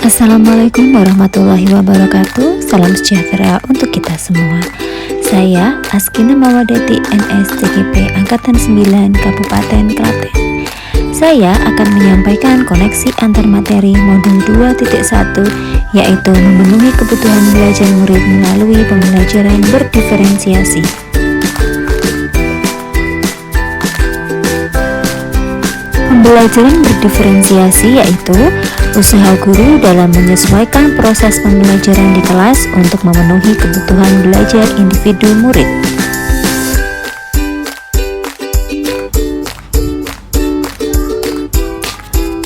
Assalamualaikum warahmatullahi wabarakatuh. Salam sejahtera untuk kita semua. Saya Askina Mawadati NS-CGP Angkatan 9 Kabupaten Klaten. Saya akan menyampaikan koneksi antar materi modul 2.1, yaitu memenuhi kebutuhan belajar murid melalui pembelajaran berdiferensiasi. Pembelajaran berdiferensiasi yaitu usaha guru dalam menyesuaikan proses pembelajaran di kelas untuk memenuhi kebutuhan belajar individu murid.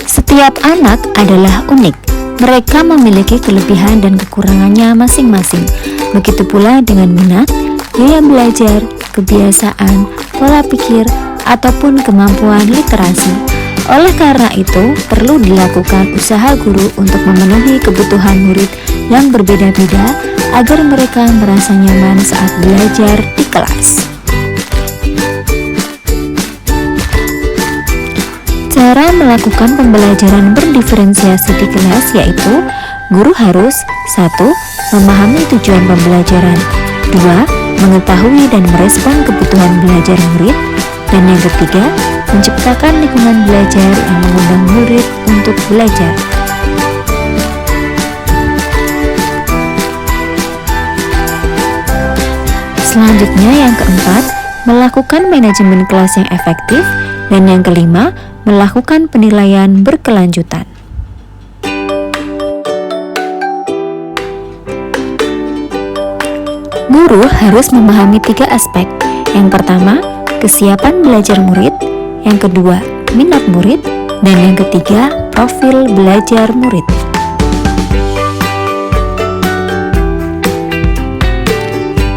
Setiap anak adalah unik. Mereka memiliki kelebihan dan kekurangannya masing-masing. Begitu pula dengan minat, gaya belajar, kebiasaan, pola pikir, ataupun kemampuan literasi. Oleh karena itu, perlu dilakukan usaha guru untuk memenuhi kebutuhan murid yang berbeda-beda agar mereka merasa nyaman saat belajar di kelas. Cara melakukan pembelajaran berdiferensiasi di kelas yaitu guru harus 1. Memahami tujuan pembelajaran, 2. Mengetahui dan merespon kebutuhan belajar murid, dan yang ketiga, menciptakan lingkungan belajar yang mengundang murid untuk belajar. Selanjutnya yang keempat, melakukan manajemen kelas yang efektif, dan yang kelima, melakukan penilaian berkelanjutan. Guru harus memahami 3 aspek. Yang pertama, kesiapan belajar murid, yang kedua, minat murid, dan yang ketiga, profil belajar murid.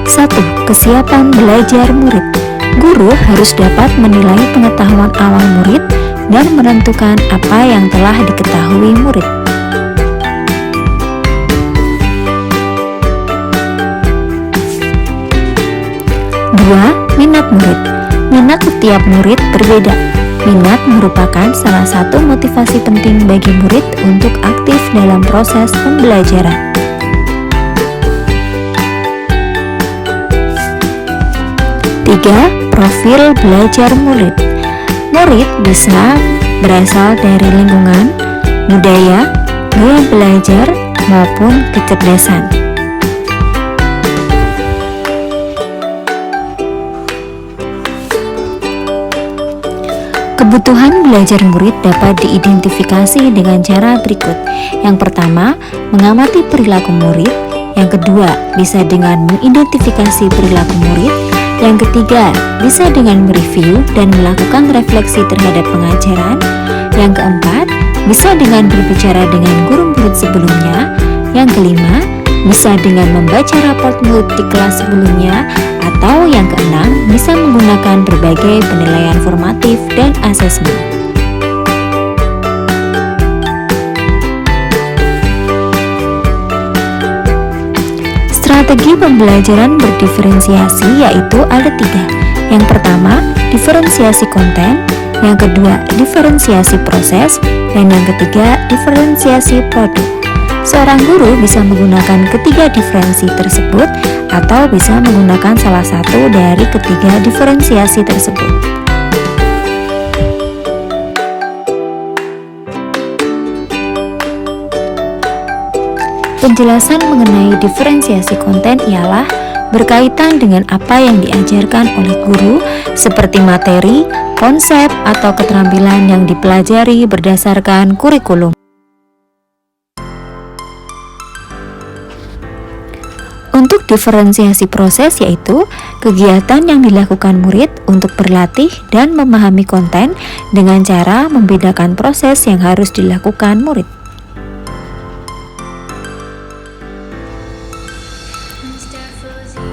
Satu, kesiapan belajar murid. Guru harus dapat menilai pengetahuan awal murid dan menentukan apa yang telah diketahui murid. 2. Minat murid. Minat setiap murid berbeda. Minat merupakan salah satu motivasi penting bagi murid untuk aktif dalam proses pembelajaran. 3. Profil belajar murid. Murid bisa berasal dari lingkungan, budaya, gaya belajar, maupun kecerdasan. Kebutuhan belajar murid dapat diidentifikasi dengan cara berikut. Yang pertama, mengamati perilaku murid. Yang kedua, bisa dengan mengidentifikasi perilaku murid. Yang ketiga, bisa dengan mereview dan melakukan refleksi terhadap pengajaran. Yang keempat, bisa dengan berbicara dengan guru murid sebelumnya. Yang kelima, bisa dengan membaca raport murid di kelas sebelumnya. Atau yang keenam, bisa menggunakan berbagai penilaian formatif dan asesmen. Strategi pembelajaran berdiferensiasi yaitu ada 3. Yang pertama, diferensiasi konten. Yang kedua, diferensiasi proses. Dan yang ketiga, diferensiasi produk. Seorang guru bisa menggunakan ketiga diferensi tersebut atau bisa menggunakan salah satu dari ketiga diferensiasi tersebut. Penjelasan mengenai diferensiasi konten ialah berkaitan dengan apa yang diajarkan oleh guru seperti materi, konsep, atau keterampilan yang dipelajari berdasarkan kurikulum. Untuk diferensiasi proses yaitu kegiatan yang dilakukan murid untuk berlatih dan memahami konten dengan cara membedakan proses yang harus dilakukan murid.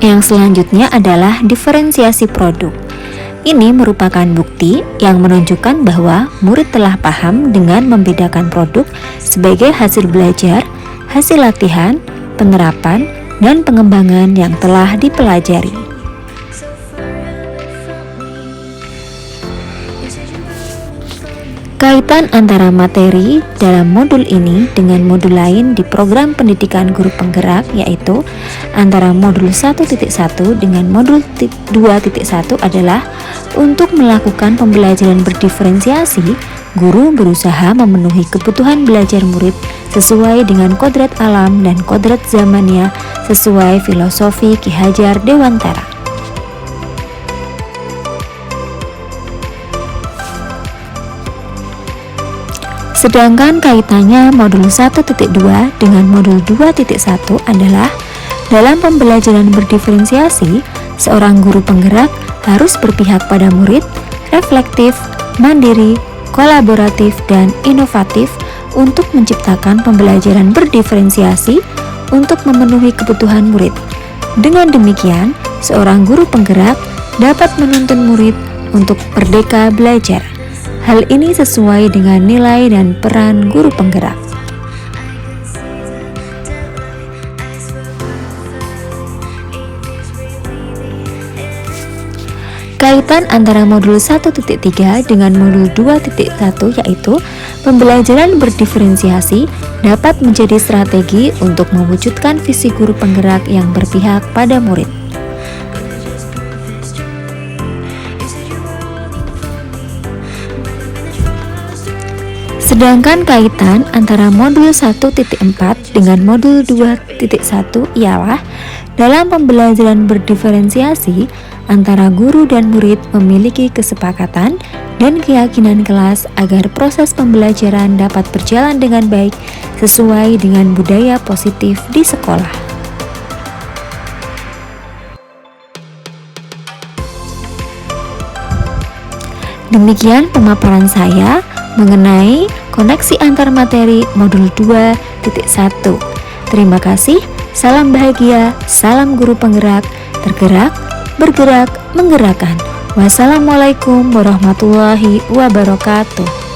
Yang selanjutnya adalah diferensiasi produk. Ini merupakan bukti yang menunjukkan bahwa murid telah paham dengan membedakan produk sebagai hasil belajar, hasil latihan, penerapan, dan pengembangan yang telah dipelajari. Kaitan antara materi dalam modul ini dengan modul lain di program pendidikan guru penggerak, yaitu antara modul 1.1 dengan modul 2.1 adalah untuk melakukan pembelajaran berdiferensiasi. Guru berusaha memenuhi kebutuhan belajar murid sesuai dengan kodrat alam dan kodrat zamannya sesuai filosofi Ki Hajar Dewantara. Sedangkan kaitannya modul 1.2 dengan modul 2.1 adalah dalam pembelajaran berdiferensiasi, seorang guru penggerak harus berpihak pada murid, reflektif, mandiri, kolaboratif, dan inovatif untuk menciptakan pembelajaran berdiferensiasi untuk memenuhi kebutuhan murid. Dengan demikian, seorang guru penggerak dapat menuntun murid untuk merdeka belajar. Hal ini sesuai dengan nilai dan peran guru penggerak. Kaitan antara modul 1.3 dengan modul 2.1 yaitu pembelajaran berdiferensiasi dapat menjadi strategi untuk mewujudkan visi guru penggerak yang berpihak pada murid. Sedangkan kaitan antara modul 1.4 dengan modul 2.1 ialah dalam pembelajaran berdiferensiasi antara guru dan murid memiliki kesepakatan dan keyakinan kelas agar proses pembelajaran dapat berjalan dengan baik sesuai dengan budaya positif di sekolah. Demikian pemaparan saya mengenai koneksi antar materi modul 2.1. Terima kasih, salam bahagia, salam guru penggerak, tergerak, bergerak, menggerakkan. Wassalamualaikum warahmatullahi wabarakatuh.